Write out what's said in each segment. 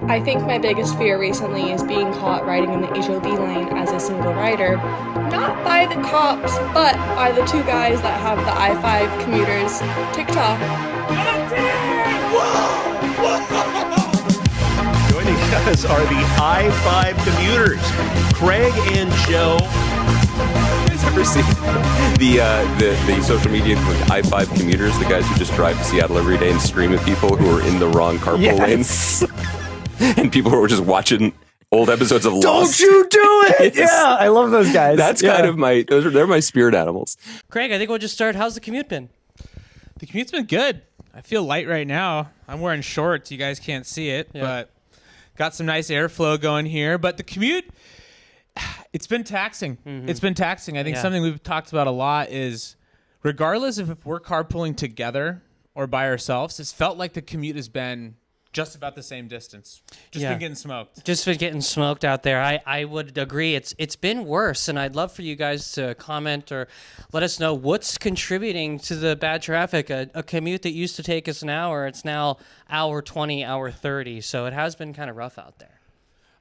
I think my biggest fear recently is being caught riding in the HOV lane as a single rider, not by the cops, but by the two guys that have the I-5 Commuters TikTok. Joining us are the I-5 Commuters, Craig and Joe. You guys ever seen the social media with I-5 Commuters, the guys who just drive to Seattle every day and scream at people who are in the wrong carpool lanes? And people who are just watching old episodes of Lost. Don't you do it! Yes. Yeah, I love those guys. That's kind of they're my spirit animals. Craig, I think we'll just start. How's the commute been? The commute's been good. I feel light right now. I'm wearing shorts. You guys can't see it, but got some nice airflow going here. But the commute, it's been taxing. Mm-hmm. It's been taxing. I think something we've talked about a lot is regardless of if we're carpooling together or by ourselves, it's felt like the commute has been just about the same distance. Been getting smoked. Just been getting smoked out there. I would agree. It's been worse, and I'd love for you guys to comment or let us know what's contributing to the bad traffic. A commute that used to take us an hour, it's now hour 20, hour 30. So it has been kind of rough out there.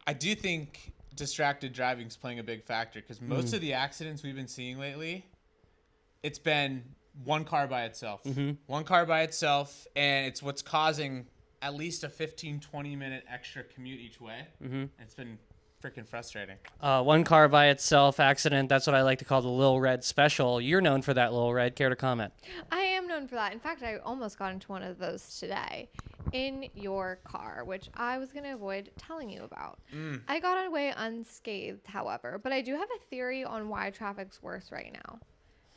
I do think distracted driving is playing a big factor because most of the accidents we've been seeing lately, it's been one car by itself. Mm-hmm. One car by itself, and it's what's causing at least a 15, 20-minute extra commute each way. Mm-hmm. It's been freaking frustrating. One car by itself accident, that's what I like to call the Lil Red special. You're known for that, Lil Red. Care to comment? I am known for that. In fact, I almost got into one of those today in your car, which I was going to avoid telling you about. I got away unscathed, however, but I do have a theory on why traffic's worse right now.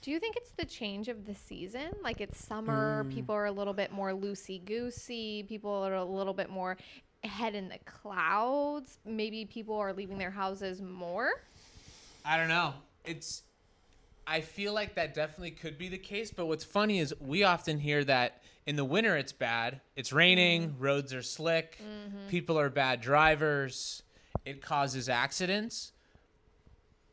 Do you think it's the change of the season? Like it's summer, people are a little bit more loosey-goosey, people are a little bit more head in the clouds. Maybe people are leaving their houses more? I don't know. I feel like that definitely could be the case, but what's funny is we often hear that in the winter it's bad. It's raining, roads are slick, people are bad drivers, it causes accidents.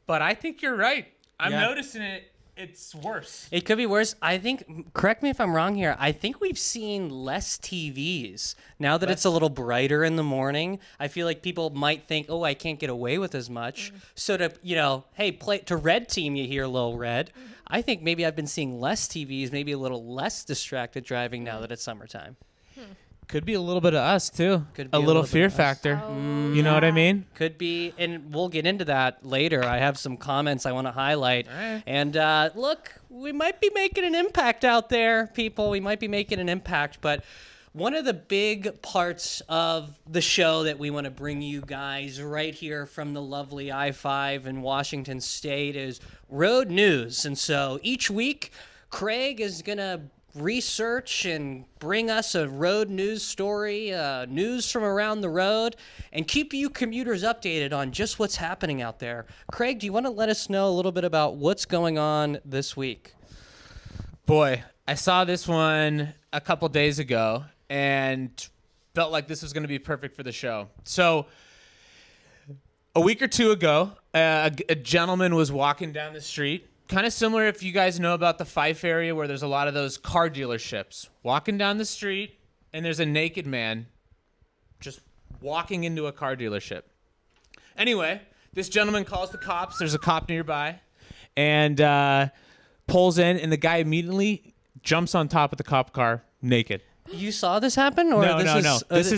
But I think you're right. I'm noticing it. It's worse. It could be worse. I think, correct me if I'm wrong here, I think we've seen less TVs. Now that it's a little brighter in the morning, I feel like people might think, oh, I can't get away with as much. So to, hey, play to red team you here, Lil Red. I think maybe I've been seeing less TVs, maybe a little less distracted driving now that it's summertime. Could be a little bit of us, too. Could be a little fear factor. You know what I mean? Could be, and we'll get into that later. I have some comments I want to highlight. Right. And look, we might be making an impact out there, people. We might be making an impact, but one of the big parts of the show that we want to bring you guys right here from the lovely I-5 in Washington State is road news. And so each week, Craig is going to research and bring us a road news story, news from around the road, and keep you commuters updated on just what's happening out there. Craig, do you want to let us know a little bit about what's going on this week? Boy, I saw this one a couple days ago and felt like this was going to be perfect for the show. So a week or two ago, a gentleman was walking down the street. Kind of similar if you guys know about the Fife area where there's a lot of those car dealerships. Walking down the street, and there's a naked man just walking into a car dealership. Anyway, this gentleman calls the cops. There's a cop nearby, and pulls in, and the guy immediately jumps on top of the cop car naked. You saw this happen, or no. This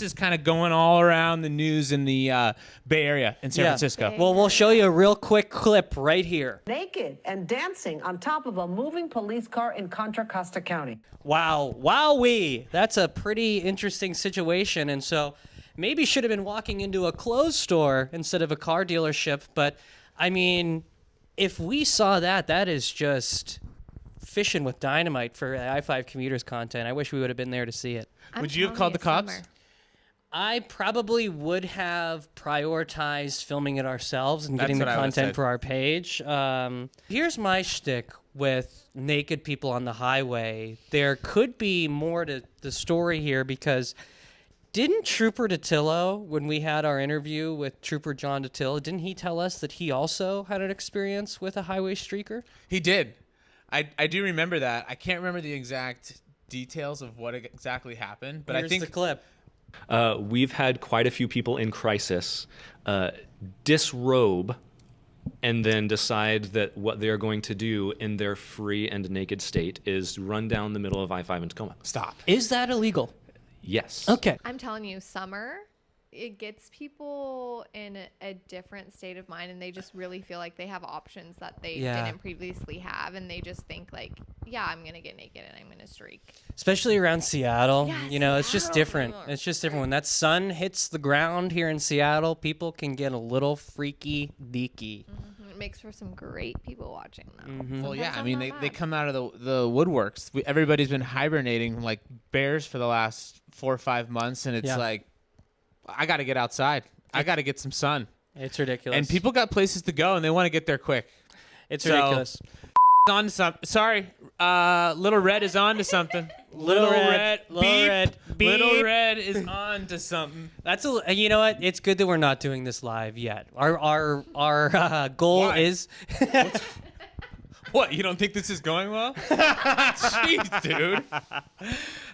is kind of going all around the news in the Bay Area in San Francisco. Well, we'll show you a real quick clip right here. Naked and dancing on top of a moving police car in Contra Costa County. Wow, wowee! That's a pretty interesting situation, and so maybe should have been walking into a clothes store instead of a car dealership. But I mean, if we saw that, that is just fishing with dynamite for I-5 Commuters content. I wish we would have been there to see it. Would you have called the cops? I probably would have prioritized filming it ourselves and getting the content for our page. Here's my shtick with naked people on the highway. There could be more to the story here because didn't Trooper Datillo, when we had our interview with Trooper John Datillo, didn't he tell us that he also had an experience with a highway streaker? He did. I do remember that. I can't remember the exact details of what exactly happened, but Here's I think the clip. We've had quite a few people in crisis disrobe and then decide that what they're going to do in their free and naked state is run down the middle of I-5 in Tacoma. stop. Is that illegal? Yes. Okay. I'm telling you, summer, it gets people in a different state of mind, and they just really feel like they have options that they didn't previously have, and they just think like, yeah, I'm gonna get naked and I'm gonna streak. Especially around Seattle. Yeah, you know, it's just Seattle. different. It's just different. When that sun hits the ground here in Seattle, people can get a little freaky deaky. It makes for some great people watching, though. Well, yeah, Sometimes I mean, I'm they not they mad. come out of the woodworks. Everybody's been hibernating like bears for the last 4 or 5 months, and it's Yeah. like, I got to get outside. I got to get some sun. It's ridiculous. And people got places to go, and they want to get there quick. it's so- ridiculous. On to something. Sorry, Little Red is on to something. Little Red, beep. Little Red, Little beep. Red is on to something. That's you know what? It's good that we're not doing this live yet. Our goal Why? is What? You don't think this is going well? Jeez, dude.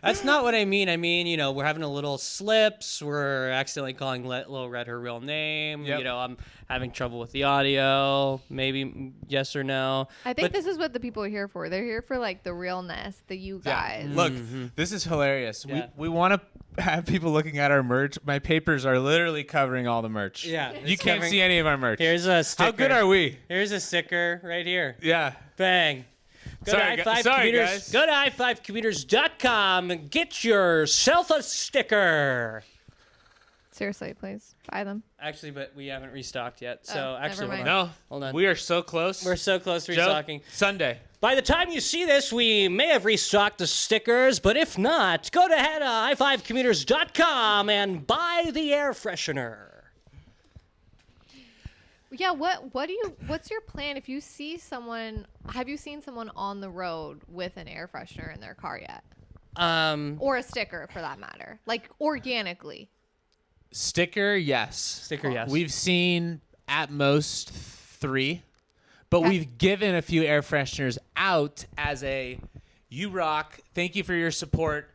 that's not what I mean. I mean, you know, we're having a little slips. We're accidentally calling Lil Red her real name. Yep. You know, I'm having trouble with the audio. Maybe yes or no. I think But- this is what the people are here for. They're here for like the realness, the you guys. Look, this is hilarious. Yeah. We want to have people looking at our merch. My papers are literally covering all the merch. Yeah, You it's can't covering- see any of our merch. Here's a sticker. How good are we? Here's a sticker right here. Yeah. Bang. Go Sorry, to gu- i5 sorry, commuters. guys. Go to i5commuters.com and get yourself a sticker. Seriously, please buy them. Actually, but we haven't restocked yet. Oh, So never actually, mind. hold on. No. Hold on. We are so close. We're so close to Joe, restocking. Sunday. By the time you see this, we may have restocked the stickers, but if not, go to i5commuters.com and buy the air freshener. Yeah, what's your plan if you see someone? Have you seen someone on the road with an air freshener in their car yet? Or a sticker for that matter, like organically. Sticker, yes. Sticker, yes. We've seen at most 3, but Okay. we've given a few air fresheners out as a you rock. Thank you for your support.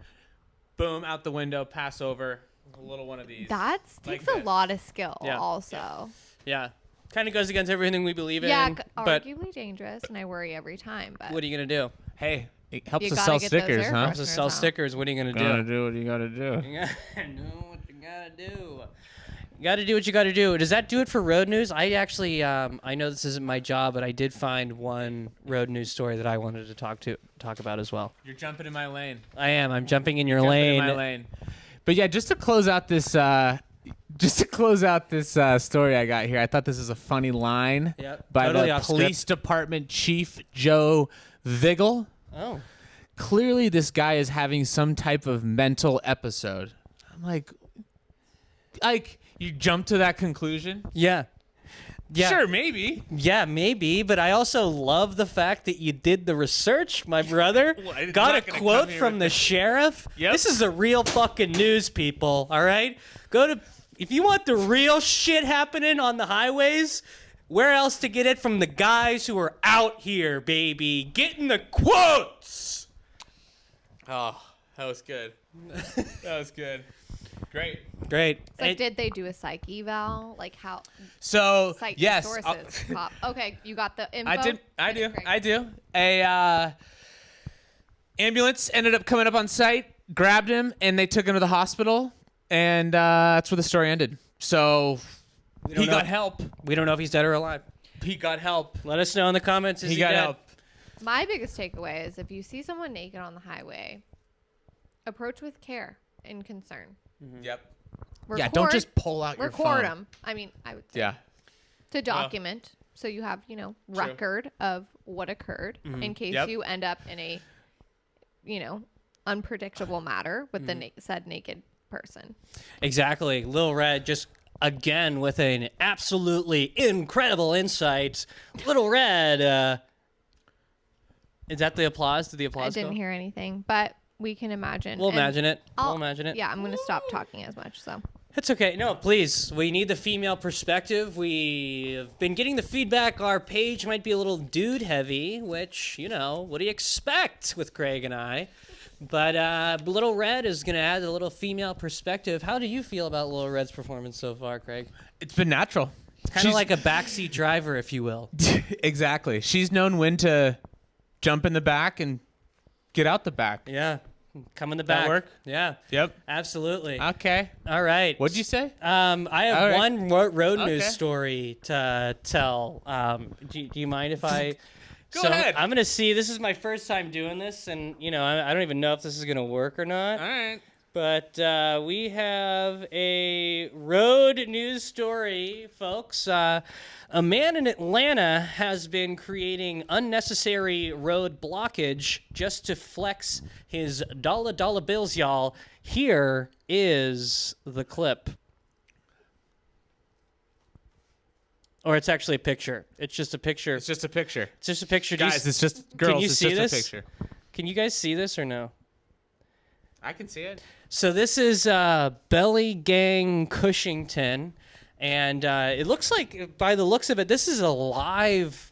Boom, out the window, pass over. A little one of these. That Like takes a this. lot of skill. Yeah. Also. Yeah. Kind of goes against everything we believe Yeah, in. But arguably dangerous, and I worry every time. But what are you going to do? Hey, it helps You us gotta sell get those stickers, air huh? fresheners. To sell out. stickers, what are you going to Gotta do? do what you gotta do. You gotta do what you gotta do. You gotta do what you gotta do. Does that do it for road news? I actually, I know this isn't my job, but I did find one road news story that I wanted to talk about as well. You're jumping in my lane. I am. I'm jumping in your Jumping lane. in my lane. But yeah, just to close out this story I got here, I thought this is a funny line Yep, by totally the off police script. department chief, Joe Vigil. Oh. Clearly, this guy is having some type of mental episode. I'm like, you jump to that conclusion? Yeah. Yeah. Sure, maybe. Yeah, maybe, but I also love the fact that you did the research, my brother. Well, it's Got a not gonna quote come here from with the the- sheriff. Yep. This is the real fucking news, people, all right? If you want the real shit happening on the highways, where else to get it from the guys who are out here, baby? Getting the quotes. Oh, that was good. That was good. Great. Great. It's like, did they do a psych eval? Like how? So, Cite the yes. sources. Pop. Okay, you got the info. I do. Great. I do. A ambulance ended up coming up on site, grabbed him, and they took him to the hospital. And that's where the story ended. So he got help. We don't know if he's dead or alive. He got help. Let us know in the comments. Is He got dead? help. My biggest takeaway is if you see someone naked on the highway, approach with care and concern. Yep. Record, Yeah, don't just pull out your phone. Record them. I mean, I would say Yeah. to document so you have, record of what occurred in case Yep. you end up in a, unpredictable matter with the said naked person. Exactly. Lil Red just again with an absolutely incredible insight. Lil Red, is that the applause? Did the applause I didn't go? hear anything, but we can imagine. We'll And imagine it. I'll- We'll imagine it. Yeah, I'm going to stop talking as much. So It's okay. No, please. We need the female perspective. We've been getting the feedback our page might be a little dude heavy, which, what do you expect with Craig and I? But Lil Red is going to add a little female perspective. How do you feel about Lil Red's performance so far, Craig? It's been natural. It's kind of like a backseat driver, if you will. Exactly. She's known when to jump in the back and get out the back. Yeah. Come in the back. That work? Yeah. Yep. Absolutely. Okay. All right. What'd you say? I have All right. one road news Okay. story to tell. Do you mind if I... Go ahead. I'm going to see. This is my first time doing this, and, I don't even know if this is going to work or not. All right. But we have a road news story, folks. A man in Atlanta has been creating unnecessary road blockage just to flex his dollar bills, y'all. Here is the clip. Or it's actually a picture. It's just a picture. It's just a picture. It's just a picture. Do you Guys, it's just girls. Can you it's see just this? a picture. Can you guys see this or no? I can see it. So this is Bellygang, Cushington, and it looks like, by the looks of it, this is a live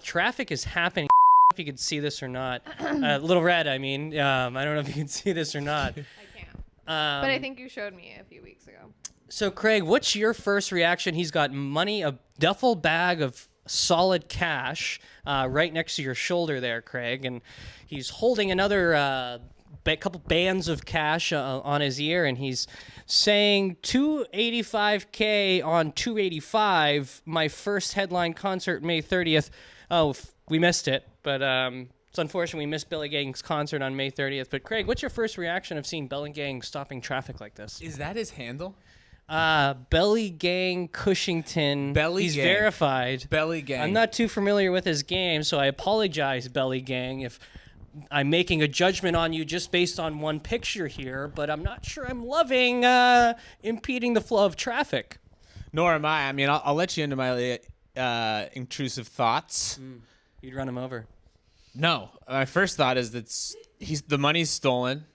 traffic is happening. If you can see this or not, Lil Red. I mean, I don't know if you can see this or not. I can't. But I think you showed me a few weeks ago. So Craig, what's your first reaction? He's got money, a duffel bag of solid cash right next to your shoulder there, Craig, and he's holding another. Couple bands of cash on his ear, and he's saying $285K on 285. My first headline concert May 30th. Oh, we missed it, but it's unfortunate we missed Bellygang's concert on May 30th. But Craig, what's your first reaction of seeing Bellygang stopping traffic like this? Is that his handle? Bellygang Cushington. Bellygang. He's verified. Bellygang. I'm not too familiar with his game, so I apologize, Bellygang, if I'm making a judgment on you just based on one picture here, but I'm not sure I'm loving impeding the flow of traffic. Nor am I. I mean, I'll let you into my intrusive thoughts. You'd run him over. No, my first thought is that the money's stolen.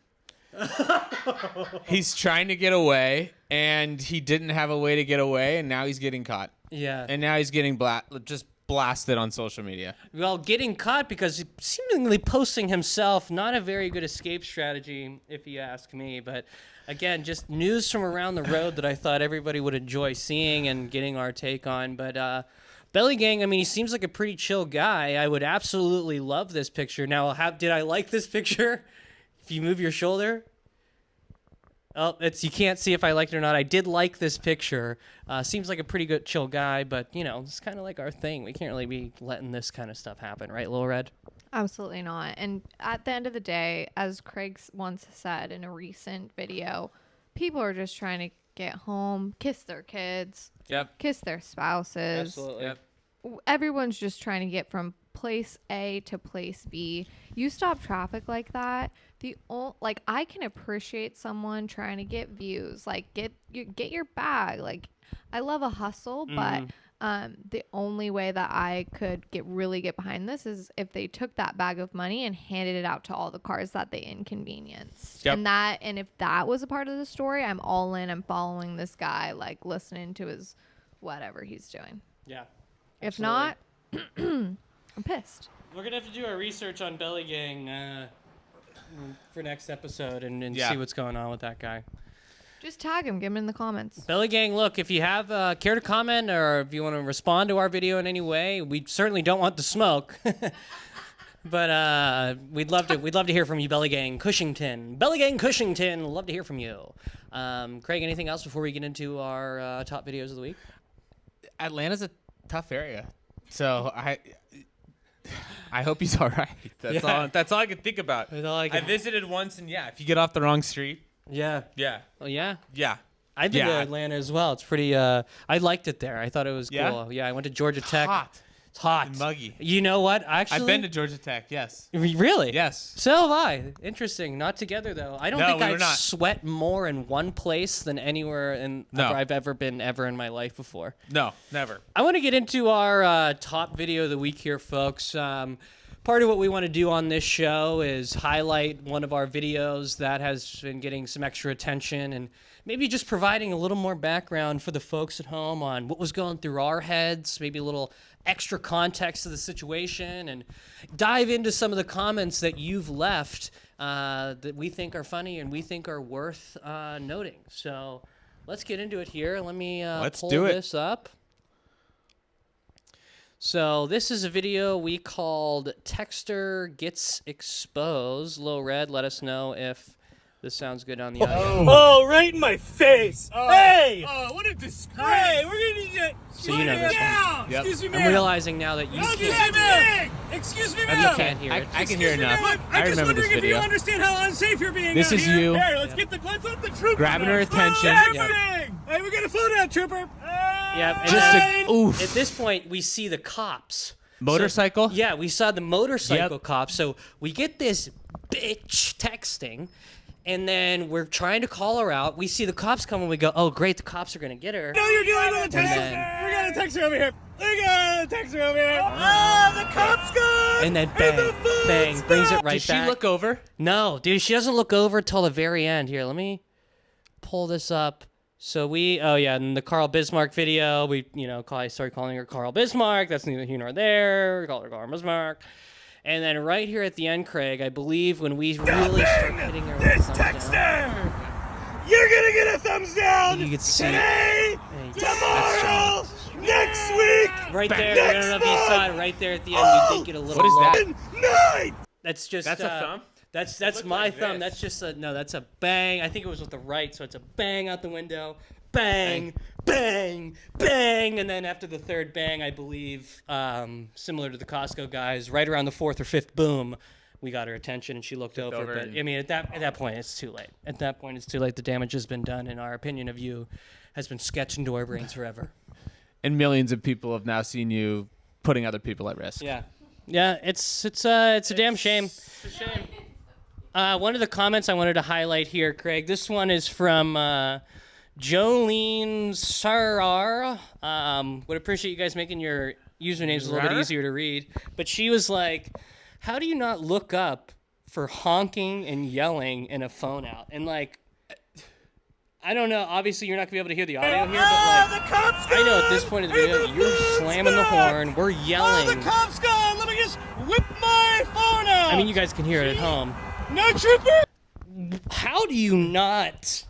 He's trying to get away, and he didn't have a way to get away, and now he's getting caught. Yeah. And now he's getting just blasted on social media. Well, getting caught because he's seemingly posting himself, not a very good escape strategy, if you ask me. But again, just news from around the road that I thought everybody would enjoy seeing and getting our take on. But Bellygang, I mean, he seems like a pretty chill guy. I would absolutely love this picture. Now, did I like this picture? If you move your shoulder. Oh, you can't see if I liked it or not. I did like this picture. Seems like a pretty good chill guy, but it's kind of like our thing. We can't really be letting this kind of stuff happen, right, Lil Red? Absolutely not. And at the end of the day, as Craig once said in a recent video, people are just trying to get home, kiss their kids, kiss their spouses. Absolutely. Yep. Everyone's just trying to get from place A to place B. You stop traffic like that. I can appreciate someone trying to get views, like get your bag. Like, I love a hustle, but the only way that I could really get behind this is if they took that bag of money and handed it out to all the cars that they inconvenienced. Yep. And if that was a part of the story, I'm all in. I'm following this guy, like listening to his whatever he's doing. Yeah. If not, I'm pissed. We're going to have to do our research on Bellygang for next episode and Yeah. see what's going on with that guy. Just tag him. Get him in the comments. Bellygang, look, if you have care to comment or if you want to respond to our video in any way, we certainly don't want the smoke. But we'd love to hear from you, Bellygang Cushington. Bellygang Cushington, love to hear from you. Craig, anything else before we get into our top videos of the week? Atlanta's a tough area, so I hope he's all right. That's all I can think about. That's all I can- I visited once, and if you get off the wrong street, Yeah. yeah, Oh, yeah? yeah. I've been to Yeah. Atlanta as well. It's pretty, I liked it there. I thought it was Yeah? cool. Yeah, I went to Georgia Tech. Hot. It's hot. And muggy. You know what? Actually, I've been to Georgia Tech. Yes. Really? Yes. So have I. Interesting. Not together though. I don't No, think we were I've not. sweat more in one place than anywhere No. I've ever been ever in my life before. No, never. I want to get into our top video of the week here, folks. part of what we want to do on this show is highlight one of our videos that has been getting some extra attention and maybe just providing a little more background for the folks at home on what was going through our heads, maybe a little extra context of the situation, and dive into some of the comments that you've left that we think are funny and we think are worth noting. So let's get into it here. Let me pull this up. So this is a video we called Texter Gets Exposed. Lil Red, let us know if this sounds good on the audio. Oh, right in my face. Hey! Oh, what a disgrace. Hey, we're going to get... So you know this one. Yep. Excuse me, ma'am. I'm realizing now that you can't. Excuse me, You ma'am. can't hear it. I can hear enough. I remember this just wondering if video. you understand how unsafe you're being This out is here. you. Here, let's get the trooper. Grabbing her attention. Everything. Hey, we got a phone out, trooper. Yeah, Just oof. at this point, we see the cops. Motorcycle? So, yeah, we saw the motorcycle cops. So we get this bitch texting, and then we're trying to call her out. We see the cops come, and we go, oh, great, the cops are going to get her. No, you're dealing with a texter. We got a texter over here. We got a texter over here. Oh, the cops gone. And then bang, bang, brings it right Did back. she look over? No, dude, she doesn't look over till the very end. Here, let me pull this up. So in the Carl Bismarck video, I started calling her Carl Bismarck. That's neither here nor there. We call her Carl Bismarck. And then right here at the end, Craig, I believe when we really start hitting her with thumbs down, you're gonna get a thumbs down. you could see today, it. tomorrow, next week. Right there, I don't know if you saw it right there at the end. We did get a little. What is that? Night. That's just. That's a thumb? That's my thumb. That's just that's a bang. I think it was with the right, so it's a bang out the window. Bang, bang, bang, and then after the third bang, I believe, similar to the Costco guys, right around the fourth or fifth boom, we got her attention and she looked over. But I mean, at that point, it's too late. At that point, it's too late. The damage has been done, and our opinion of you has been sketched into our brains forever. And millions of people have now seen you putting other people at risk. Yeah, it's a damn shame. It's a shame. One of the comments I wanted to highlight here, Craig. This one is from Jolene Sarar. Would appreciate you guys making your usernames a little bit easier to read. But she was like, how do you not look up for honking and yelling in a phone out? And like, I don't know. Obviously, you're not going to be able to hear the audio here, but like, I know at this point in the video, you're slamming the horn. We're yelling. Oh, the cops gone. Let me just whip my phone out. I mean, you guys can hear it at home. No, trooper. How do you not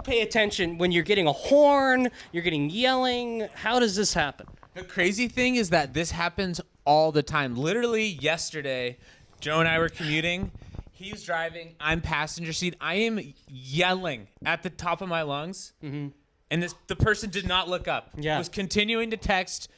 pay attention when you're getting a horn, you're getting yelling? How does this happen? The crazy thing is that this happens all the time. Literally yesterday, Joe and I were commuting. He's driving. I'm passenger seat. I am yelling at the top of my lungs. Mm-hmm. And the person did not look up. Yeah. Was continuing to text.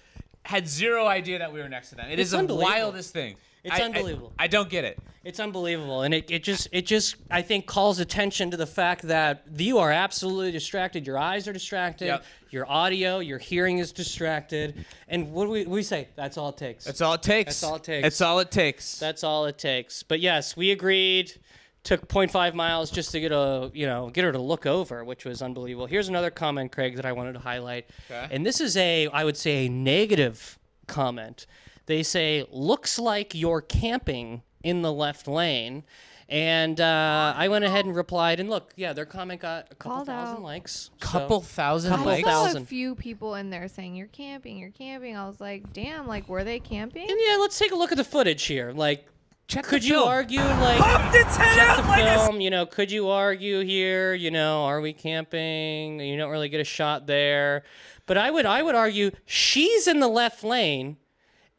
Had zero idea that we were next to them. It is the wildest thing. It's unbelievable. I don't get it. It's unbelievable, and it just I think calls attention to the fact that you are absolutely distracted. Your eyes are distracted. Yep. Your audio, your hearing is distracted. And what do we say? That's all it takes. That's all it takes. That's all it takes. That's all it takes. That's all it takes. But yes, we agreed. Took 0.5 miles just to get her to look over, which was unbelievable. Here's another comment, Craig, that I wanted to highlight. Okay. And this is I would say a negative comment. They say, looks like you're camping in the left lane. And I went ahead and replied. And look, yeah, their comment got a couple thousand likes. Couple thousand I likes? saw a few people in there saying, you're camping. I was like, damn, like, were they camping? And yeah, let's take a look at the footage here. Like, could you film. argue, like, check the film, could you argue here, are we camping? You don't really get a shot there. But I would argue she's in the left lane.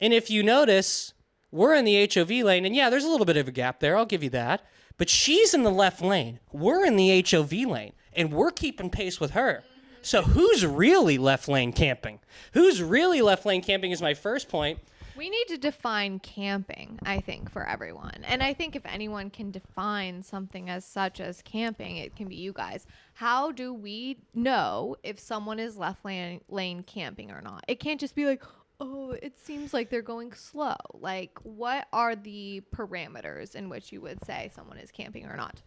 And if you notice, we're in the HOV lane, and yeah, there's a little bit of a gap there. I'll give you that. But she's in the left lane. We're in the HOV lane, and we're keeping pace with her. So who's really left lane camping? Who's really left lane camping is my first point. We need to define camping, I think, for everyone. And I think if anyone can define something as such as camping, it can be you guys. How do we know if someone is left lane camping or not? It can't just be like, oh, it seems like they're going slow. Like, what are the parameters in which you would say someone is camping or not?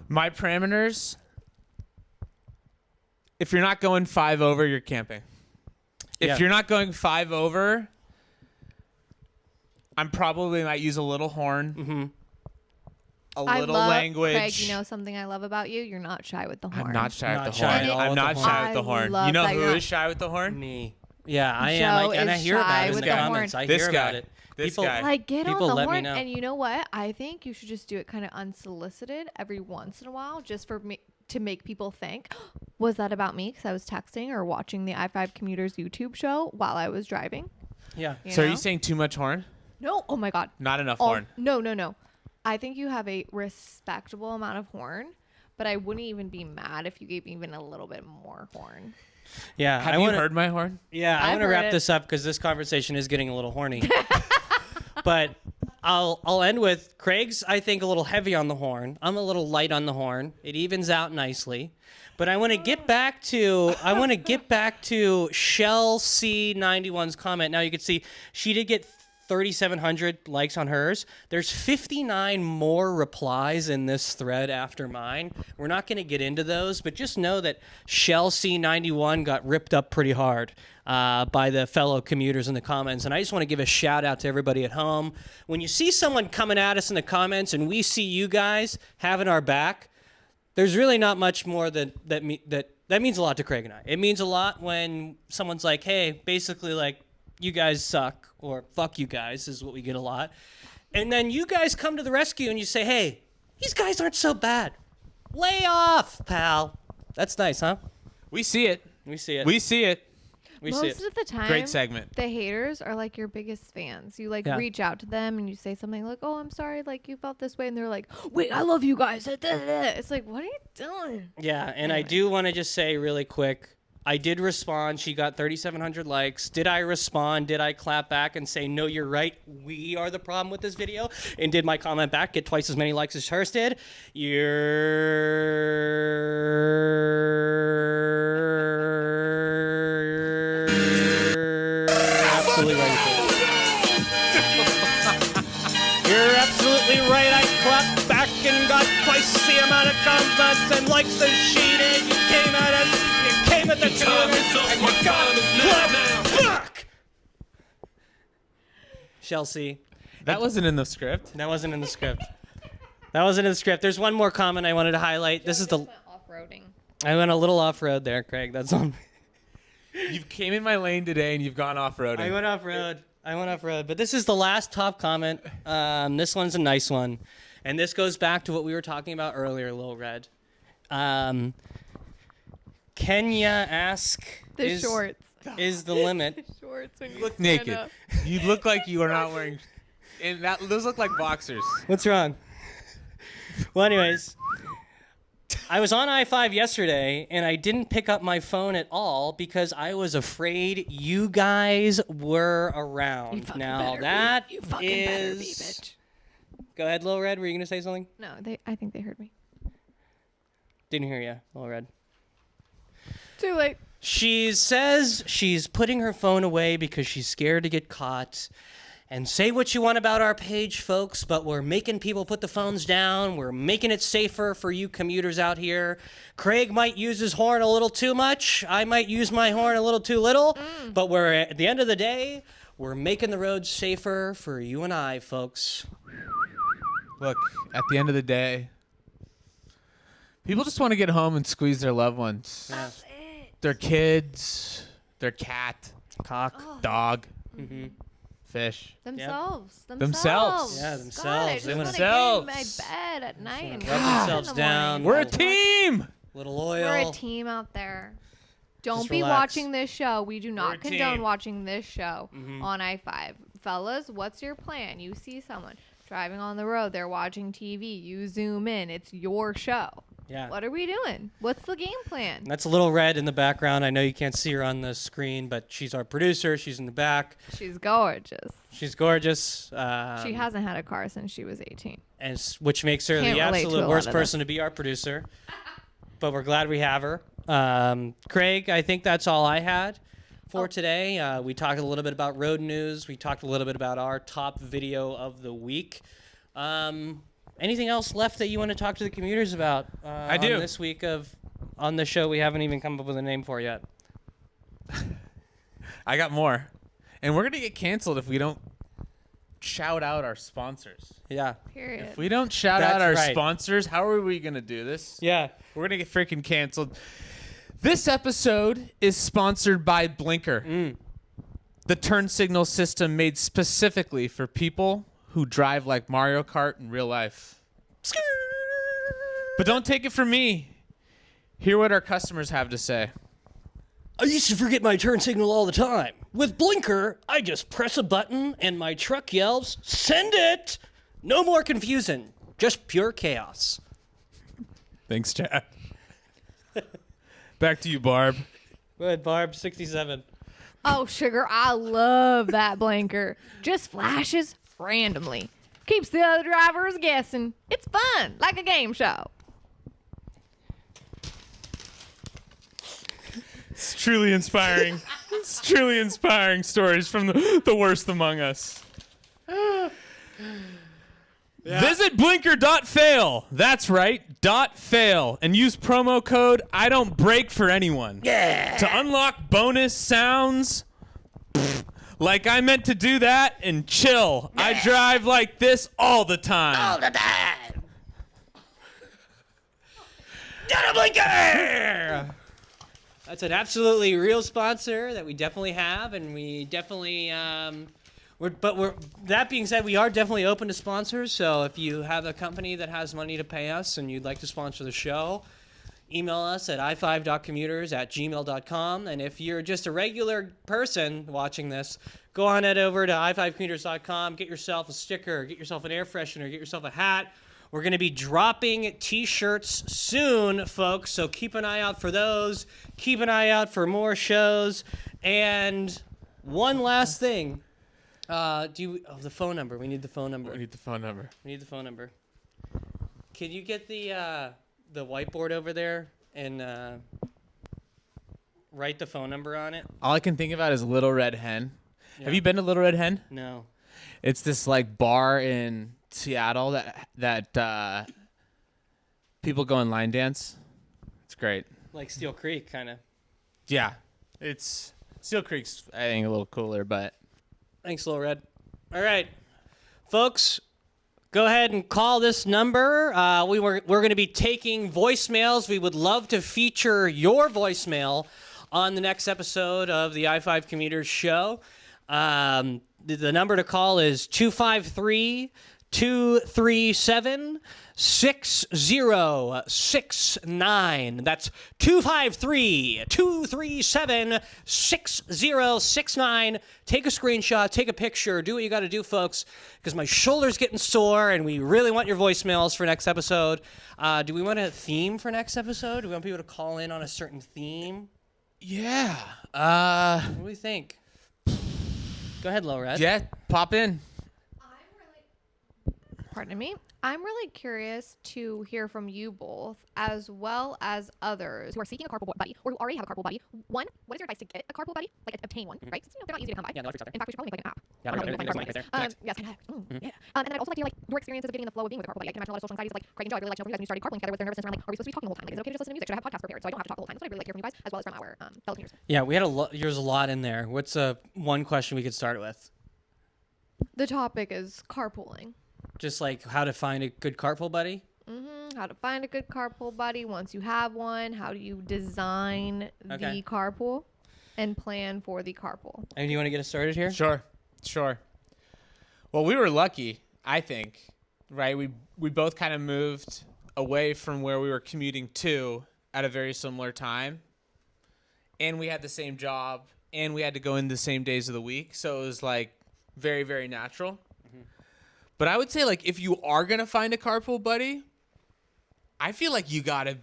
My parameters, if you're not going 5 over, you're camping. If you're not going 5 over, I'm probably might use a little horn. Mm-hmm. I Little love, language. Craig, you know something I love about you? You're not shy with the horn. I'm not shy with Not the shy horn. at all I'm with not the shy horn. with the I horn. love You know that who you're is not- shy with the horn? Me. Yeah, I Joe am. And I is hear about shy it in with the the comments. horn. I This hear guy. about it. This People, guy. Like, get People on the let me horn. know. And you know what? I think you should just do it kind of unsolicited every once in a while, just for me to make people think, was that about me? Because I was texting or watching the I5 Commuters YouTube show while I was driving. Yeah. So are know? you saying too much horn? No. Oh my God. Not enough Oh, horn. No. I think you have a respectable amount of horn, but I wouldn't even be mad if you gave even a little bit more horn. Yeah. Have you heard my horn? Yeah, I I've want to heard wrap it. this up because this conversation is getting a little horny. But I'll end with Craig's, I think, a little heavy on the horn. I'm a little light on the horn. It evens out nicely. But I want to get back to Shell C91's comment. Now you can see she did get 3,700 likes on hers. There's 59 more replies in this thread after mine. We're not going to get into those, but just know that Shell C91 got ripped up pretty hard by the fellow commuters in the comments. And I just want to give a shout out to everybody at home. When you see someone coming at us in the comments and we see you guys having our back, there's really not much more that means a lot to Craig and I. It means a lot when someone's like, hey, basically like, you guys suck, or fuck you guys is what we get a lot. And then you guys come to the rescue and you say, hey, these guys aren't so bad. Lay off, pal. That's nice, huh? We see it. We see it. We see it. We see Most it. of the time, Great segment. the haters are like your biggest fans. You like Yeah. reach out to them and you say something like, "Oh, I'm sorry, like you felt this way," and they're like, "Wait, I love you guys." It's like, what are you doing? Yeah, and I do want to just say really quick, I did respond. She got 3,700 likes. Did I respond? Did I clap back and say, no, you're right, we are the problem with this video? And did my comment back get twice as many likes as hers did? You're absolutely right. You're absolutely right. I clapped back and got twice the amount of comments and likes as she did. You came at us. You came at the commuters and you got clapped back. Chelsea. That wasn't in the script. That wasn't in the script. That wasn't in the script. There's one more comment I wanted to highlight. This is the. Off-roading. I went a little off-road there, Craig. That's on. You came in my lane today and you've gone off-roading. I went off-road. But this is the last top comment. This one's a nice one. And this goes back to what we were talking about earlier, Lil Red. Kenya ask The shorts. is the limit. Shorts when you look stand naked. up. You look like you are not wearing. And those look like boxers. What's wrong? Well, anyways, I was on I-5 yesterday, and I didn't pick up my phone at all because I was afraid you guys were around. Now that You fucking better be, is. bitch. Go ahead, Lil Red. Were you gonna say something? No, I think they heard me. Didn't hear you, Lil Red. Too late. She says she's putting her phone away because she's scared to get caught. And say what you want about our page, folks, but we're making people put the phones down. We're making it safer for you commuters out here. Craig might use his horn a little too much. I might use my horn a little too little. But we're at the end of the day, we're making the roads safer for you and I, folks. Look, at the end of the day, people just want to get home and squeeze their loved ones. Yeah. Their kids, their cat, Cock. dog, Mm-hmm. fish. Themselves. Themselves. Yeah, God, I themselves. just They want wanna- to get in my Themselves. bed at night and Rub get up in themselves the down. morning. We're a team. Little oil. We're a team out there. Don't Just be relax. watching this show. We do We're a not condone team. watching this show on I-5. Fellas, what's your plan? You see someone driving on the road. They're watching TV. You zoom in. It's your show. Yeah. What are we doing? What's the game plan? That's a Little Red in the background. I know you can't see her on the screen, but she's our producer. She's in the back. She's gorgeous. She's gorgeous. She hasn't had a car since she was 18. And which makes her Can't the relate to a absolute lot worst of person to be our producer. But we're glad we have her. Craig, I think that's all I had for today. We talked a little bit about road news. We talked a little bit about our top video of the week. Anything else left that you want to talk to the commuters about? I do. On this week on the show we haven't even come up with a name for yet. I got more. And we're going to get canceled if we don't shout out our sponsors. Yeah. Period. If we don't shout out our right. sponsors, how are we going to do this? Yeah. We're going to get freaking canceled. This episode is sponsored by Blinker, the turn signal system made specifically for people who drive like Mario Kart in real life. But don't take it from me. Hear what our customers have to say. I used to forget my turn signal all the time. With Blinker, I just press a button and my truck yells, "Send it!" No more confusion, just pure chaos. Thanks, Chad. Back to you, Barb. Go ahead, Barb, 67. Oh, sugar, I love that blinker. Just flashes randomly. Keeps the other drivers guessing. It's fun, like a game show. It's truly inspiring. It's truly inspiring stories from the worst among us. Visit blinker.fail. That's right, .fail. And use promo code I don't break for anyone. Yeah. To unlock bonus sounds. Like I meant to do that and chill. Yeah. I drive like this all the time. All the time. Get a Blinker! That's an absolutely real sponsor that we definitely have, and we definitely that being said, we are definitely open to sponsors. So if you have a company that has money to pay us and you'd like to sponsor the show, email us at i5.commuters@gmail.com. And if you're just a regular person watching this, go on over to i5commuters.com, get yourself a sticker, get yourself an air freshener, get yourself a hat. We're going to be dropping t-shirts soon, folks, so keep an eye out for those. Keep an eye out for more shows. And one last thing. The phone number. We need the phone number. We need the phone number. Can you get the whiteboard over there and write the phone number on it? All I can think about is Little Red Hen. Yeah. Have you been to Little Red Hen? No. It's this like bar in Seattle that people go and line dance. It's great. Like Steel Creek, kind of. Yeah, it's Steel Creek's I think a little cooler, but thanks, Lil Red. All right, folks, go ahead and call this number. We're going to be taking voicemails. We would love to feature your voicemail on the next episode of the I5 Commuters show. The number to call is 253-237-6069. That's 253-237-6069. Take a screenshot, take a picture, do what you got to do, folks, because my shoulder's getting sore and we really want your voicemails for next episode. Do we want a theme for next episode? Do we want people to call in on a certain theme? yeah. What do we think? Go ahead, Lil Red. Yeah, pop in. Pardon me. I'm really curious to hear from you both, as well as others who are seeking a carpool buddy or who already have a carpool buddy. One, what is your advice to get a carpool buddy? Like obtain one, right? 'Cause, they're not easy to come by. Yeah, no, for sure. In fact, we should probably make like an app. Yeah, Or right, maybe there's like money right carpool. there. Yes, yeah. And then I'd also like to hear like your experiences of getting in the flow of being with a carpool buddy. I can imagine a lot of social anxieties, like Craig and Joe. I'd really like to know from you guys when you started carpooling together with their nervousness around like, are we supposed to be talking the whole time? Like, is it okay to just listen to music? Should I have podcasts prepared so I don't have to talk the whole time? That's what I'd really like to hear from you guys, as well as from our fellow commuters. Yeah, we had there's a lot in there. What's one question we could start with? The topic is carpooling. Just like how to find a good carpool buddy? How to find a good carpool buddy once you have one. How do you design the carpool and plan for the carpool? And you want to get us started here? Sure. Well, we were lucky, I think, right? We both kind of moved away from where we were commuting to at a very similar time. And we had the same job, and we had to go in the same days of the week. So it was like very, very natural. But I would say, like, if you are going to find a carpool buddy, I feel like you got to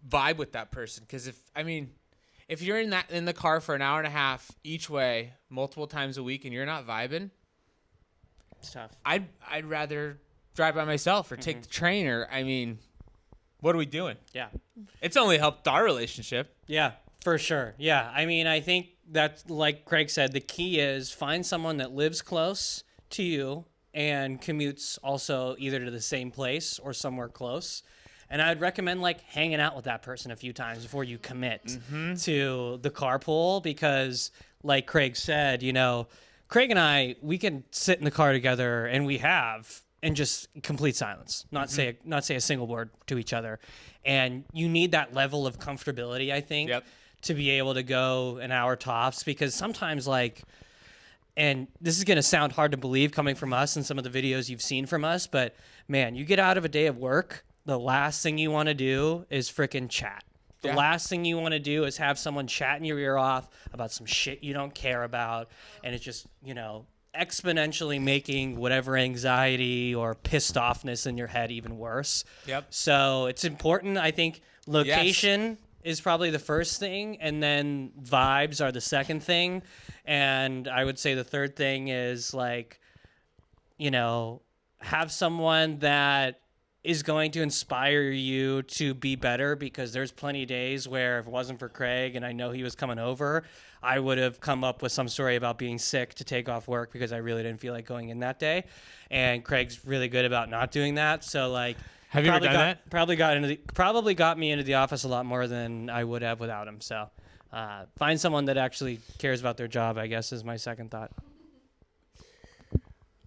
vibe with that person. Because if you're in the car for an hour and a half each way, multiple times a week, and you're not vibing, it's tough. I'd rather drive by myself or take the train. Or, what are we doing? Yeah. It's only helped our relationship. Yeah, for sure. Yeah. I think that's, like Craig said, the key is find someone that lives close to you and commutes also either to the same place or somewhere close. And I'd recommend like hanging out with that person a few times before you commit to the carpool, because like Craig said, Craig and I, we can sit in the car together, and we have, and just complete silence, not say a single word to each other. And you need that level of comfortability, I think, to be able to go an hour tops, because sometimes, like, and this is going to sound hard to believe coming from us and some of the videos you've seen from us, but man, you get out of a day of work, the last thing you want to do is frickin' chat. The last thing you want to do is have someone chatting your ear off about some shit you don't care about, and it's just, exponentially making whatever anxiety or pissed offness in your head even worse. So it's important, I think, location is probably the first thing, and then vibes are the second thing. And I would say the third thing is, like, have someone that is going to inspire you to be better, because there's plenty of days where if it wasn't for Craig and I know he was coming over, I would have come up with some story about being sick to take off work because I really didn't feel like going in that day. And Craig's really good about not doing that. So, like, have you ever done that? Probably got me into the office a lot more than I would have without him. So find someone that actually cares about their job, I guess, is my second thought.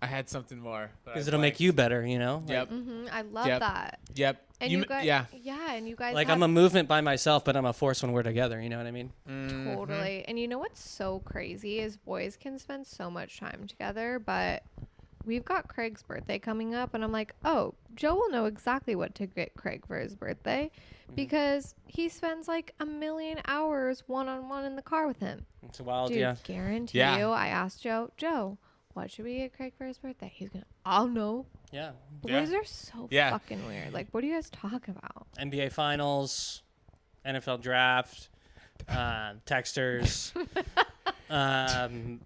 I had something more. Because it'll make you better, Yep. I love that. Yep. And you guys, and you guys. Like, I'm a movement by myself, but I'm a force when we're together. You know what I mean? Totally. And you know what's so crazy is boys can spend so much time together, but we've got Craig's birthday coming up, and I'm like, oh, Joe will know exactly what to get Craig for his birthday, because he spends like 1 million hours one-on-one in the car with him. It's a wild, guarantee you. I asked Joe, what should we get Craig for his birthday? He's gonna, I'll know. Yeah. Boys are so fucking weird. Like, what do you guys talk about? NBA Finals, NFL Draft, texters.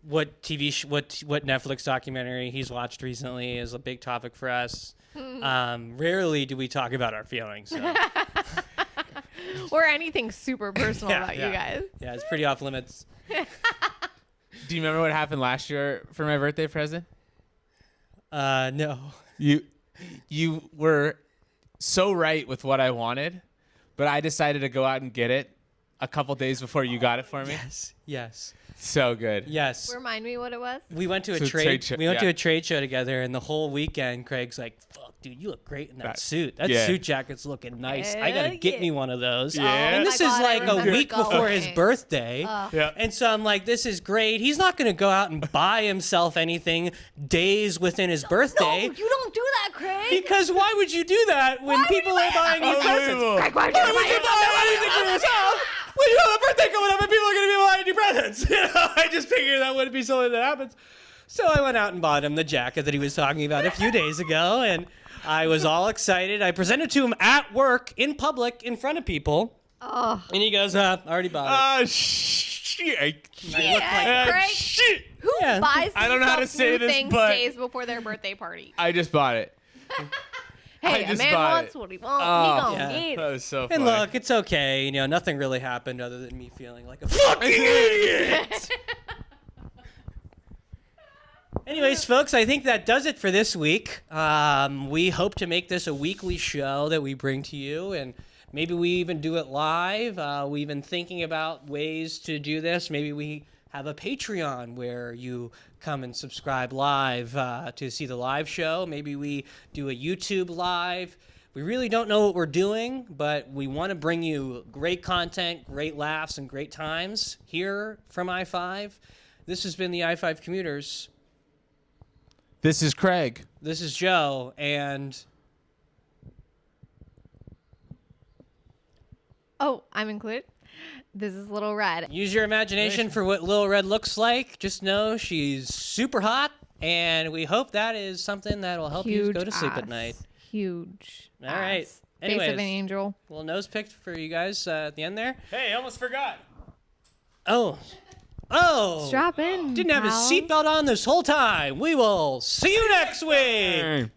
What what Netflix documentary he's watched recently is a big topic for us. Rarely do we talk about our feelings. So. Or anything super personal about you guys. Yeah, it's pretty off limits. Do you remember what happened last year for my birthday present? No. You were so right with what I wanted, but I decided to go out and get it a couple days before you got it for me. Yes. So good. Yes. Remind me what it was. We went to a trade show. We went to a trade show together, and the whole weekend, Craig's like, "Fuck, dude, you look great in that suit. That suit jacket's looking nice. I gotta get me one of those." And this is like a week before his birthday, and so I'm like, "This is great." He's not gonna go out and buy himself anything days within his birthday. No, you don't do that, Craig. Because why would you do that when people are buying you presents? Craig, why would you buy anything for yourself? Well, you have a birthday coming up and people are going to be buying you presents. I just figured that wouldn't be something that happens. So I went out and bought him the jacket that he was talking about a few days ago, and I was all excited. I presented it to him at work, in public, in front of people. And he goes, I already bought it. Shit. Craig, shit. Who buys I don't know how to say this, things but days before their birthday party? I just bought it. Hey, a man wants what he wants. He gonna get it. That was so funny. And look, it's okay. Nothing really happened other than me feeling like a fucking idiot. Anyways, folks, I think that does it for this week. We hope to make this a weekly show that we bring to you, and maybe we even do it live. We've been thinking about ways to do this. Maybe we have a Patreon where you come and subscribe live to see the live show. Maybe we do a YouTube live. We really don't know what we're doing, but we want to bring you great content, great laughs, and great times here from I-5. This has been the I-5 Commuters. This is Craig. This is Joe, and... Oh, I'm included. This is Lil Red. Use your imagination for what Lil Red looks like. Just know she's super hot, and we hope that is something that will help you go to sleep at night. Huge. All right. Face Anyways, of an angel. Little nose picked for you guys at the end there. Hey, I almost forgot. Oh. Strap in. Didn't have his pals. seatbelt on this whole time. We will see you next week.